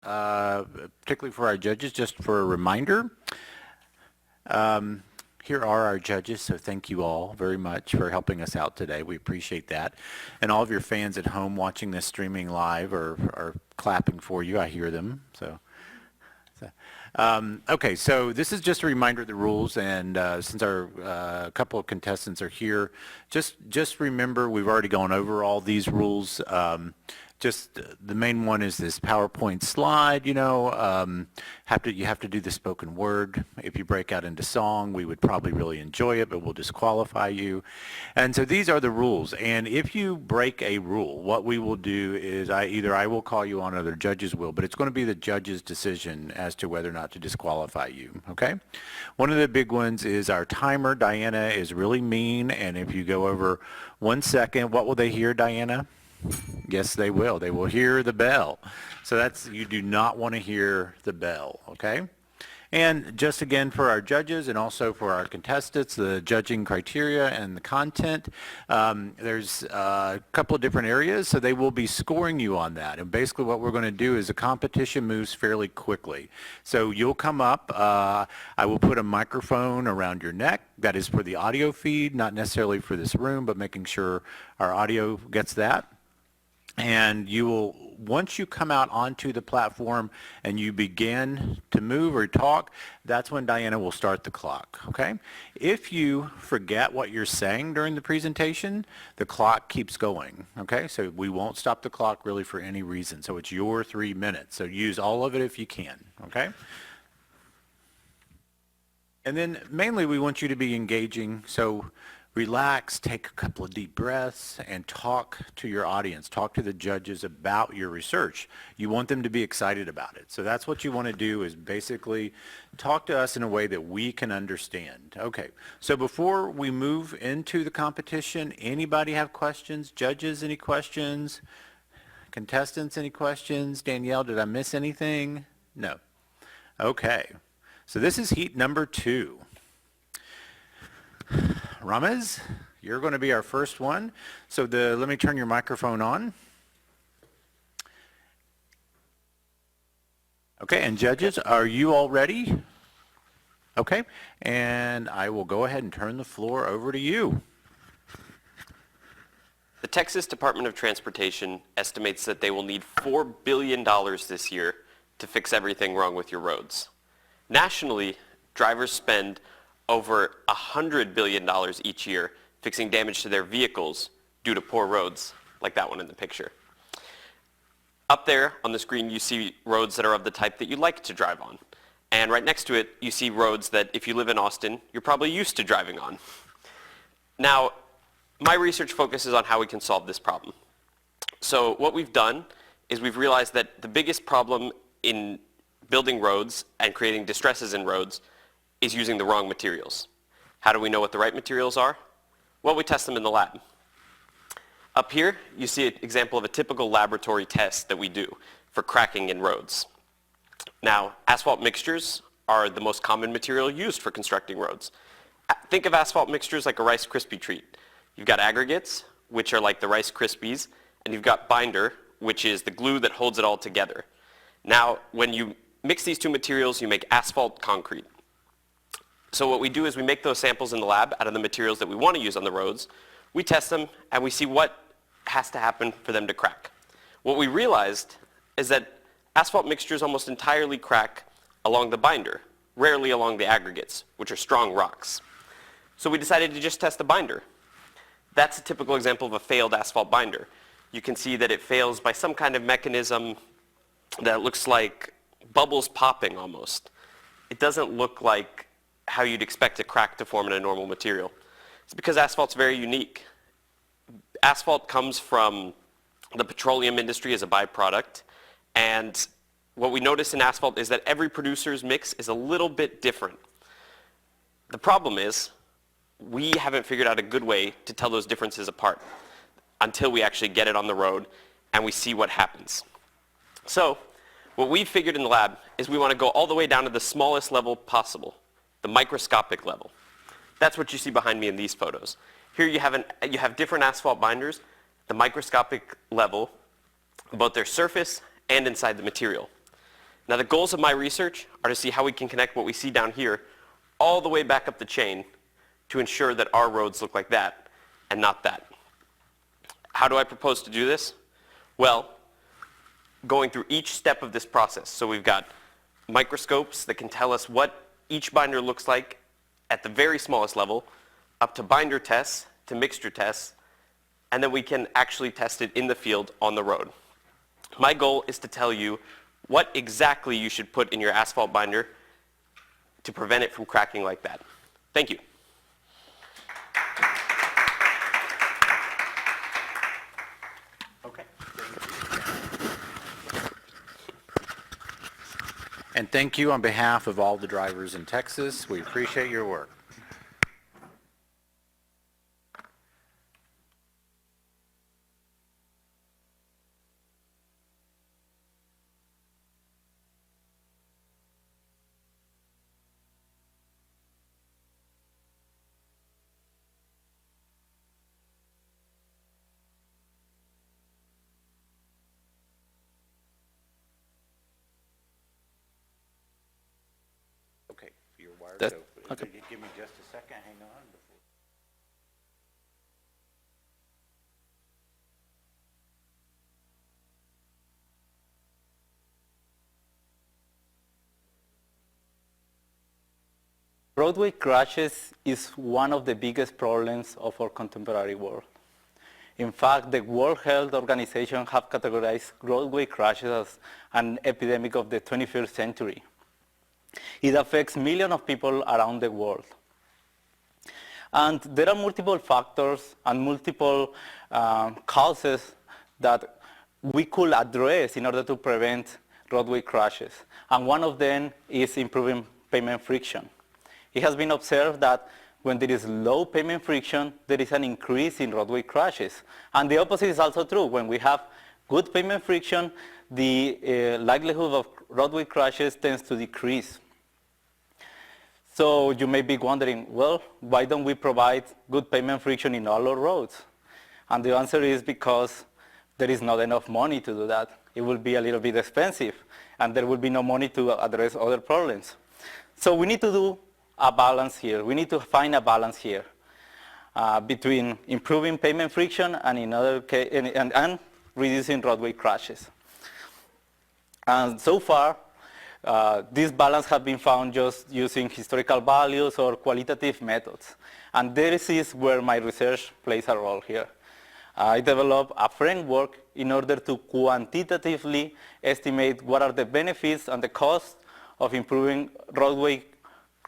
particularly for our judges, just for a reminder. Here are our judges, so thank you all very much for helping us out today. We appreciate that. And all of your fans at home watching this streaming live are clapping for you. I hear them. Okay, so this is just a reminder of the rules, and since our couple of contestants are here, just remember we've already gone over all these rules. Just the main one is this PowerPoint slide, you have to do the spoken word. If you break out into song, we would probably really enjoy it, but we'll disqualify you. And so these are the rules. And if you break a rule, what we will do is either I will call you on or the judges will, but it's going to be the judge's decision as to whether or not to disqualify you, okay? One of the big ones is our timer. Diana is really mean, and if you go over 1 second, what will they hear, Diana? Yes, they will. They will hear the bell. So you do not want to hear the bell, okay? And just again for our judges and also for our contestants, the judging criteria and the content, there's a couple of different areas, so they will be scoring you on that. And basically what we're going to do is the competition moves fairly quickly. So you'll come up, I will put a microphone around your neck. That is for the audio feed, not necessarily for this room, but making sure our audio gets that. And once you come out onto the platform and you begin to move or talk, that's when Diana will start the clock, okay? If you forget what you're saying during the presentation, the clock keeps going, okay? So we won't stop the clock really for any reason. So it's your 3 minutes. So use all of it if you can, okay? And then mainly we want you to be engaging. So relax, take a couple of deep breaths, and talk to your audience. Talk to the judges about your research. You want them to be excited about it. So that's what you want to do, is basically talk to us in a way that we can understand. Okay, so before we move into the competition, anybody have questions? Judges, any questions? Contestants, any questions? Danielle, did I miss anything? No. Okay, so this is heat number 2. Ramez, you're going to be our first one. So let me turn your microphone on. Okay, and judges, are you all ready? Okay, and I will go ahead and turn the floor over to you. The Texas Department of Transportation estimates that they will need $4 billion this year to fix everything wrong with your roads. Nationally, drivers spend over $100 billion each year fixing damage to their vehicles due to poor roads, like that one in the picture. Up there on the screen, you see roads that are of the type that you like to drive on. And right next to it, you see roads that if you live in Austin, you're probably used to driving on. Now, my research focuses on how we can solve this problem. So what we've done is we've realized that the biggest problem in building roads and creating distresses in roads is using the wrong materials. How do we know what the right materials are? Well, we test them in the lab. Up here, you see an example of a typical laboratory test that we do for cracking in roads. Now, asphalt mixtures are the most common material used for constructing roads. Think of asphalt mixtures like a Rice Krispie treat. You've got aggregates, which are like the Rice Krispies, and you've got binder, which is the glue that holds it all together. Now, when you mix these two materials, you make asphalt concrete. So what we do is we make those samples in the lab out of the materials that we want to use on the roads. We test them, and we see what has to happen for them to crack. What we realized is that asphalt mixtures almost entirely crack along the binder, rarely along the aggregates, which are strong rocks. So we decided to just test the binder. That's a typical example of a failed asphalt binder. You can see that it fails by some kind of mechanism that looks like bubbles popping almost. It doesn't look like how you'd expect a crack to form in a normal material. It's because asphalt's very unique. Asphalt comes from the petroleum industry as a byproduct, and what we notice in asphalt is that every producer's mix is a little bit different. The problem is, we haven't figured out a good way to tell those differences apart until we actually get it on the road and we see what happens. So, what we figured in the lab is we want to go all the way down to the smallest level possible, the microscopic level. That's what you see behind me in these photos. Here you have different asphalt binders, the microscopic level, both their surface and inside the material. Now, the goals of my research are to see how we can connect what we see down here all the way back up the chain to ensure that our roads look like that and not that. How do I propose to do this? Well, going through each step of this process. So we've got microscopes that can tell us what each binder looks like at the very smallest level, up to binder tests, to mixture tests, and then we can actually test it in the field on the road. My goal is to tell you what exactly you should put in your asphalt binder to prevent it from cracking like that. Thank you. Okay. And thank you on behalf of all the drivers in Texas. We appreciate your work. Okay, your wire's That's- open. okay. Give me just a second, hang on. Roadway crashes is one of the biggest problems of our contemporary world. In fact, the World Health Organization have categorized roadway crashes as an epidemic of the 21st century. It affects millions of people around the world. And there are multiple factors and multiple causes that we could address in order to prevent roadway crashes. And one of them is improving pavement friction. It has been observed that when there is low pavement friction, there is an increase in roadway crashes. And the opposite is also true. When we have good pavement friction, the likelihood of roadway crashes tends to decrease. So you may be wondering, well, why don't we provide good pavement friction in all our roads? And the answer is because there is not enough money to do that. It will be a little bit expensive, and there will be no money to address other problems. So we need to do a balance here. We need to find a balance here between improving pavement friction and, and reducing roadway crashes. And so far, this balance has been found just using historical values or qualitative methods. And this is where my research plays a role here. I developed a framework in order to quantitatively estimate what are the benefits and the costs of improving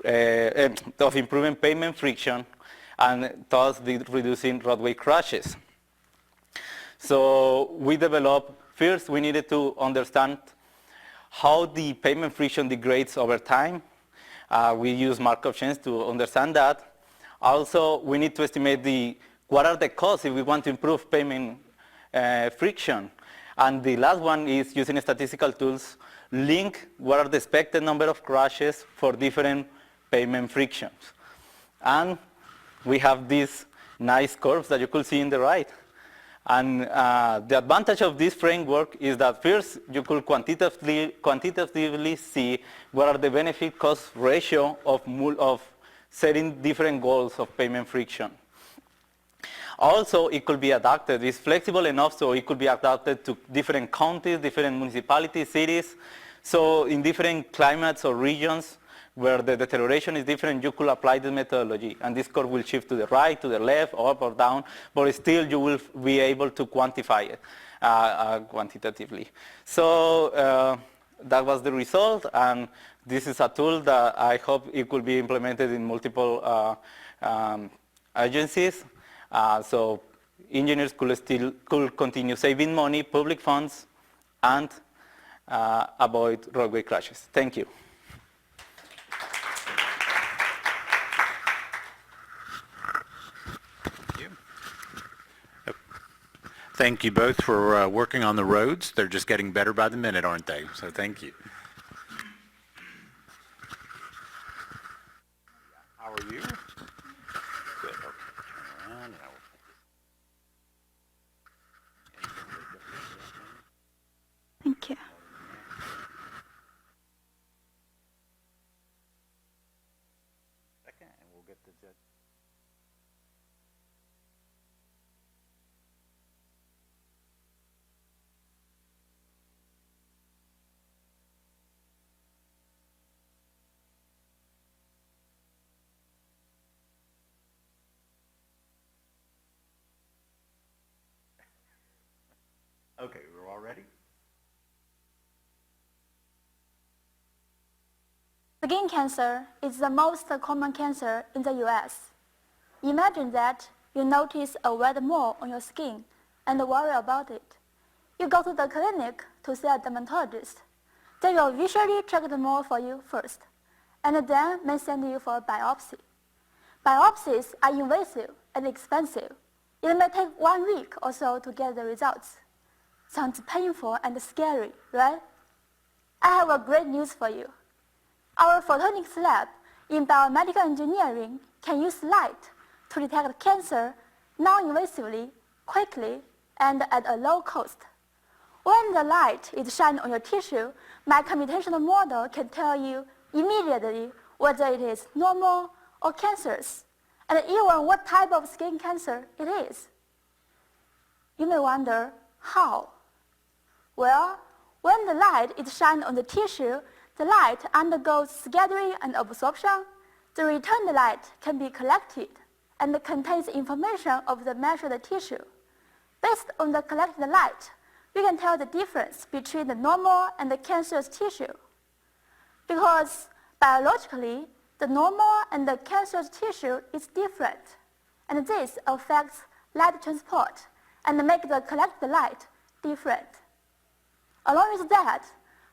improving pavement friction and thus reducing roadway crashes. So we developed, first we needed to understand how the pavement friction degrades over time. We use Markov chains to understand that. Also, we need to estimate what are the costs if we want to improve pavement friction. And the last one is using statistical tools, link what are the expected number of crashes for different pavement frictions. And we have these nice curves that you could see in the right. And the advantage of this framework is that first you could quantitatively see what are the benefit-cost ratio of setting different goals of pavement friction. Also, it could be adapted. It's flexible enough so it could be adapted to different counties, different municipalities, cities. So in different climates or regions where the deterioration is different, you could apply the methodology. And this curve will shift to the right, to the left, up or down, but still you will be able to quantify it quantitatively. So that was the result, and this is a tool that I hope it could be implemented in multiple agencies. So engineers could continue saving money, public funds, and avoid roadway crashes. Thank you. Thank you both for working on the roads. They're just getting better by the minute, aren't they? So thank you. How are you? Good. Okay. Turn around and I will put this. Thank you. get the judge. Okay, we're all ready? Skin cancer is the most common cancer in the US. Imagine that you notice a red mole on your skin and worry about it. You go to the clinic to see a dermatologist. They will visually check the mole for you first, and then may send you for a biopsy. Biopsies are invasive and expensive. It may take 1 week or so to get the results. Sounds painful and scary, right? I have a great news for you. Our photonics lab in biomedical engineering can use light to detect cancer non-invasively, quickly, and at a low cost. When the light is shined on your tissue, my computational model can tell you immediately whether it is normal or cancerous, and even what type of skin cancer it is. You may wonder, how? Well, when the light is shined on the tissue, the light undergoes scattering and absorption. The returned light can be collected and contains information of the measured tissue. Based on the collected light, we can tell the difference between the normal and the cancerous tissue. Because biologically, the normal and the cancerous tissue is different, and this affects light transport and makes the collected light different. Along with that,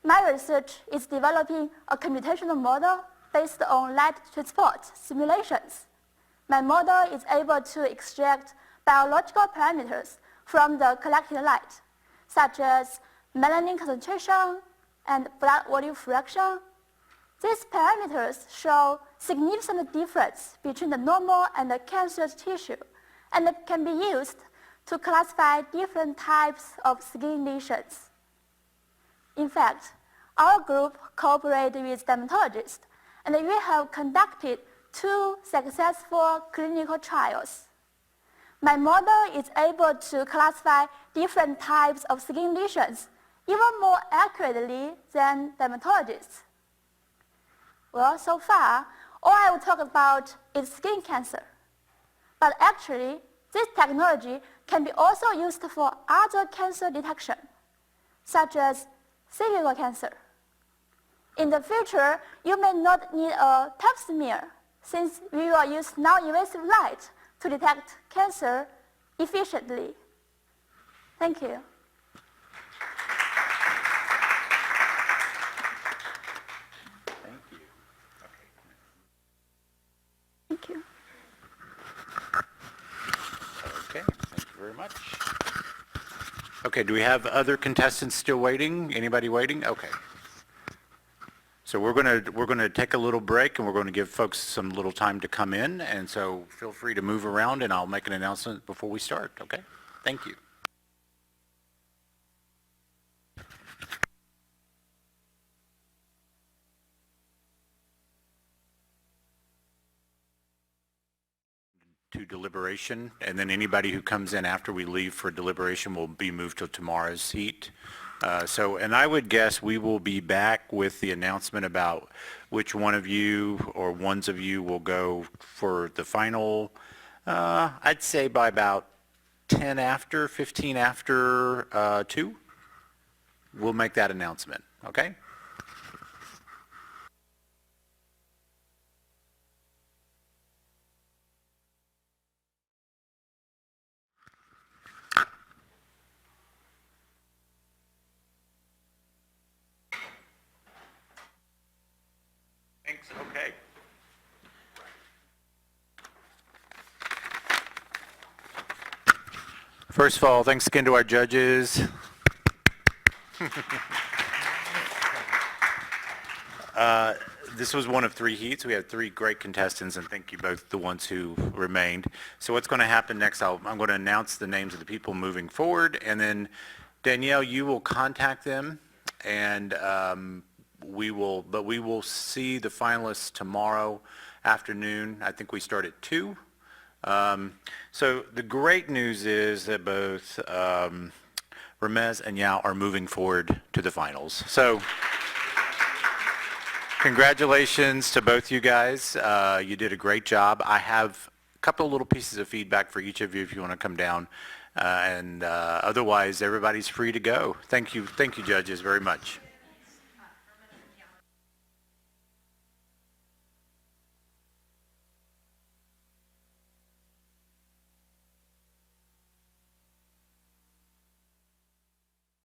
my research is developing a computational model based on light transport simulations. My model is able to extract biological parameters from the collected light, such as melanin concentration and blood volume fraction. These parameters show significant difference between the normal and the cancerous tissue, and can be used to classify different types of skin lesions. In fact, our group cooperated with dermatologists, and we have conducted 2 successful clinical trials. My model is able to classify different types of skin lesions even more accurately than dermatologists. Well, so far, all I will talk about is skin cancer. But actually, this technology can be also used for other cancer detection, such as cervical cancer. In the future, you may not need a pap smear, since we will use non-invasive light to detect cancer efficiently. Thank you. Thank you. Thank you. Okay, thank you very much. Okay, do we have other contestants still waiting? Anybody waiting? Okay. So we're going to take a little break, and we're going to give folks some little time to come in, and so feel free to move around, and I'll make an announcement before we start, okay? Thank you. To deliberation, and then anybody who comes in after we leave for deliberation will be moved to tomorrow's seat. And I would guess we will be back with the announcement about which one of you or ones of you will go for the final, I'd say by about 10 after, 15 after 2. We'll make that announcement, okay? Thanks, okay. First of all, thanks again to our judges. This was one of 3 heats. We had 3 great contestants, and thank you both, the ones who remained. So what's going to happen next, I'm going to announce the names of the people moving forward, and then Danielle, you will contact them, and we will see the finalists tomorrow afternoon. I think we start at 2. So the great news is that both Ramez and Yao are moving forward to the finals. So congratulations to both you guys. You did a great job. I have a couple of little pieces of feedback for each of you if you want to come down. Otherwise, everybody's free to go. Thank you, judges, very much.